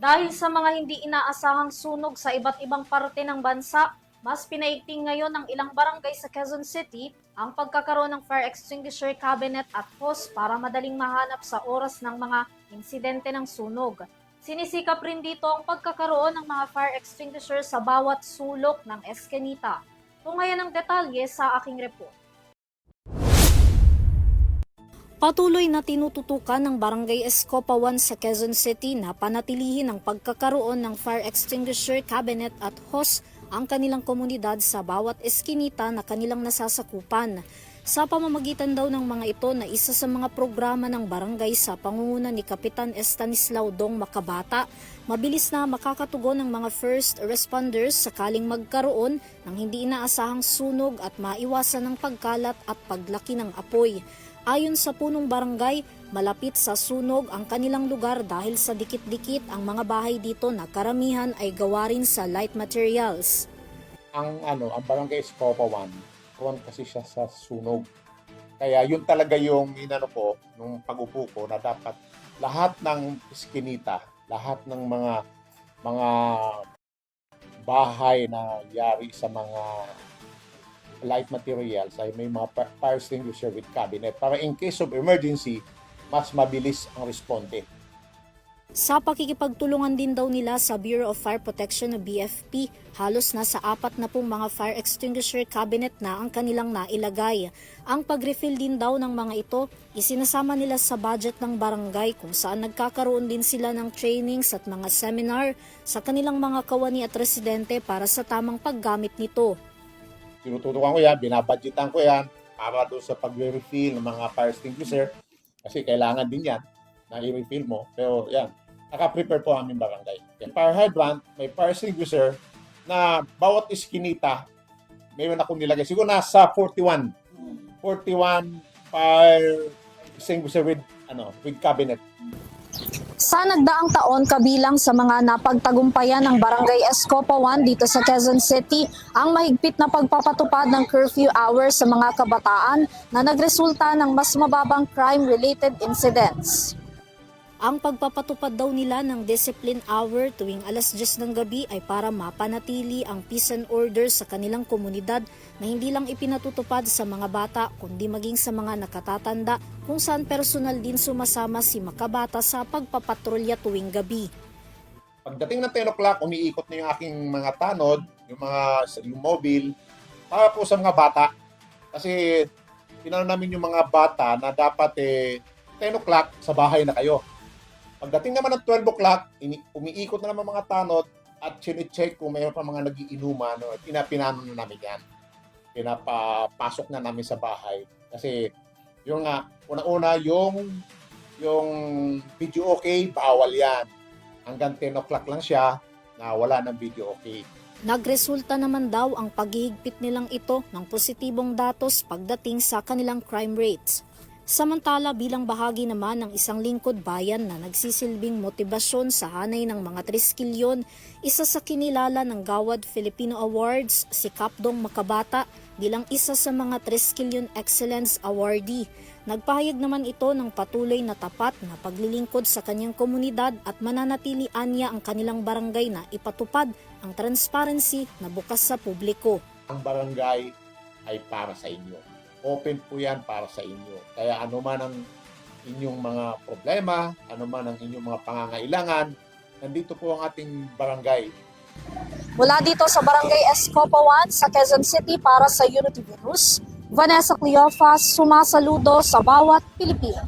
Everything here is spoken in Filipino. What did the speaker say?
Dahil sa mga hindi inaasahang sunog sa iba't ibang parte ng bansa, mas pinaigting ngayon ng ilang barangay sa Quezon City ang pagkakaroon ng fire extinguisher cabinet at hose para madaling mahanap sa oras ng mga insidente ng sunog. Sinisikap rin dito ang pagkakaroon ng mga fire extinguisher sa bawat sulok ng eskenita. Tungayan ang detalye sa aking report. Patuloy na tinututukan ng Barangay Escopa 1 sa Quezon City na panatilihin ang pagkakaroon ng fire extinguisher cabinet at hose ang kanilang komunidad sa bawat eskinita na kanilang nasasakupan. Sa pamamagitan daw ng mga ito na isa sa mga programa ng barangay sa pangunguna ni Kapitan Estanislao Dong Makabata, mabilis na makakatugon ng mga first responders sakaling magkaroon ng hindi inaasahang sunog at maiwasan ng pagkalat at paglaki ng apoy. Ayon sa punong barangay, malapit sa sunog ang kanilang lugar dahil sa dikit-dikit ang mga bahay dito na karamihan ay gawa rin sa light materials. Ang barangay Escopa 1, prone kasi siya sa sunog. Kaya yun talaga yung ko nung pag-upo ko na dapat lahat ng eskinita, lahat ng mga bahay na yari sa mga light materials ay may mga fire extinguisher with cabinet para in case of emergency, mas mabilis ang responde. Sa pakikipagtulungan din daw nila sa Bureau of Fire Protection o BFP, halos nasa 40 mga fire extinguisher cabinet na ang kanilang nailagay. Ang pag-refill din daw ng mga ito, isinasama nila sa budget ng barangay kung saan nagkakaroon din sila ng trainings at mga seminar sa kanilang mga kawani at residente para sa tamang paggamit nito. Tinututukan ko yan, binabudgetan ko yan para doon sa pag-refill ng mga fire extinguisher kasi kailangan din yan na i-refill mo. Pero yan, naka-prepare po aming barangay. Yung fire hydrant, may fire extinguisher na bawat iskinita, mayroon akong nilagay. Siguro nasa 41 fire extinguisher with cabinet. Sa nagdaang taon, kabilang sa mga napagtagumpayan ng Barangay Escopa 1 dito sa Quezon City, ang mahigpit na pagpapatupad ng curfew hours sa mga kabataan na nagresulta ng mas mababang crime-related incidents. Ang pagpapatupad daw nila ng discipline hour tuwing alas 10 ng gabi ay para mapanatili ang peace and order sa kanilang komunidad na hindi lang ipinatutupad sa mga bata kundi maging sa mga nakatatanda kung saan personal din sumasama si Makabata sa pagpapatrolya tuwing gabi. Pagdating ng 10 o'clock, umiikot na yung aking mga tanod, yung mobile, para po sa mga bata. Kasi pinano namin yung mga bata na dapat 10 o'clock sa bahay na kayo. Pagdating naman ng 12 o'clock, umiikot na naman mga tanod at chine-check kung mayroon pa mga nagiinuman. Pinapinano na namin yan. Pinapapasok na namin sa bahay. Kasi yung una-una, yung video okay, bawal yan. Hanggang 10 o'clock lang siya na wala ng video okay. Nagresulta naman daw ang paghihigpit nilang ito ng positibong datos pagdating sa kanilang crime rates. Samantala bilang bahagi naman ng isang lingkod bayan na nagsisilbing motibasyon sa hanay ng mga triskilyon, isa sa kinilala ng Gawad Filipino Awards si Kapdong Makabata bilang isa sa mga Triskilyon Excellence Awardee. Nagpahayag naman ito ng patuloy na tapat na paglilingkod sa kanyang komunidad at mananatili anya ang kanilang barangay na ipatupad ang transparency na bukas sa publiko. Ang barangay ay para sa inyo. Open po yan para sa inyo. Kaya anuman ang inyong mga problema, anuman ang inyong mga pangangailangan, nandito po ang ating barangay. Mula dito sa Barangay Escopa 1 sa Quezon City para sa Unity News, Vanessa Cleofas, sumasaludo sa bawat Pilipino.